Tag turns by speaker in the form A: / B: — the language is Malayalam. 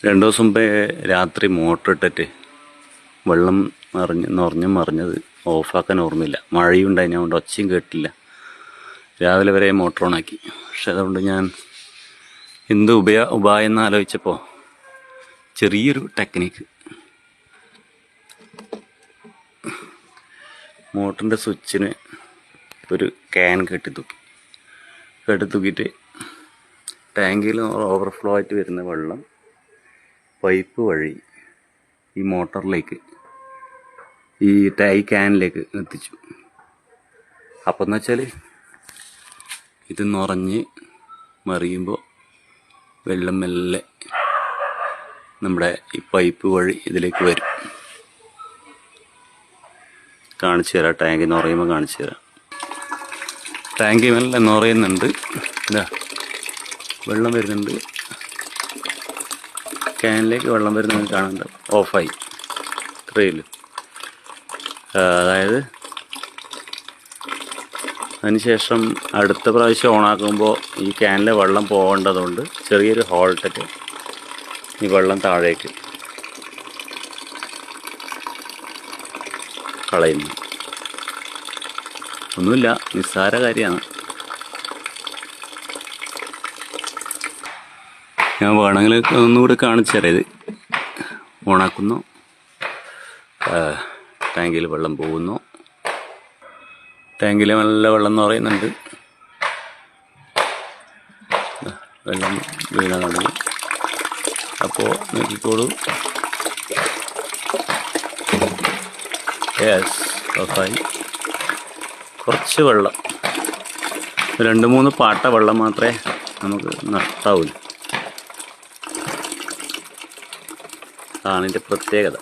A: 2 ദിവസം മുമ്പേ രാത്രി മോട്ടർ ഇട്ടിട്ട് വെള്ളം മറിഞ്ഞത് ഓഫാക്കാൻ ഓർമ്മയില്ല. മഴയും ഉണ്ടായതുകൊണ്ട് ഒച്ചയും കേട്ടില്ല. രാവിലെ വരെ മോട്ടർ ഓണാക്കി. പക്ഷെ അതുകൊണ്ട് ഞാൻ എന്ത് ഉപായം എന്ന് ആലോചിച്ചപ്പോൾ ചെറിയൊരു ടെക്നിക്ക്. മോട്ടറിൻ്റെ സ്വിച്ചിന് ഒരു ക്യാൻ കെട്ടിത്തൂക്കിയിട്ട് ടാങ്കിൽ ഓവർഫ്ലോ ആയിട്ട് വരുന്ന വെള്ളം പൈപ്പ് വഴി ഈ മോട്ടറിലേക്ക് ഈ ക്യാനിലേക്ക് എത്തിച്ചു. അപ്പം എന്ന് വെച്ചാൽ ഇത് നിറഞ്ഞ് മറിയുമ്പോൾ വെള്ളം മെല്ലെ നമ്മുടെ ഈ പൈപ്പ് വഴി ഇതിലേക്ക് വരും. കാണിച്ചു തരാം. ടാങ്ക് നിറയുമ്പോൾ കാണിച്ചു തരാം. ടാങ്ക് മെല്ലെ നിറയുന്നുണ്ട്. ഇതാ വെള്ളം വരുന്നുണ്ട്. ക്യാനിലേക്ക് വെള്ളം വരുന്നത് കാണുന്നുണ്ട്. ഓഫായി. ഇത്രയില്ല. അതായത് അതിനുശേഷം അടുത്ത പ്രാവശ്യം ഓണാക്കുമ്പോൾ ഈ ക്യാനിലെ വെള്ളം പോകേണ്ടതുകൊണ്ട് ചെറിയൊരു ഹോൾട്ടിട്ട് ഈ വെള്ളം താഴേക്ക് കളയുന്നു. ഒന്നുമില്ല, നിസ്സാര കാര്യമാണ്. ഞാൻ വേണമെങ്കിൽ ഒന്നുകൂടി കാണിച്ചു തരാം. ഇത് ഓണാക്കുന്നു, ടാങ്കിൽ വെള്ളം പോകുന്നു. ടാങ്കിൽ നല്ല വെള്ളം എന്ന് പറയുന്നുണ്ട്. വെള്ളം വീണതാണ്. അപ്പോൾ നോക്കിക്കോളൂ. യെസ്, ഓഫായി. കുറച്ച് വെള്ളം, 2-3 പാട്ട വെള്ളം മാത്രമേ നമുക്ക് നഷ്ടാവൂ. അതാണ് ഇതിൻ്റെ പ്രത്യേകത.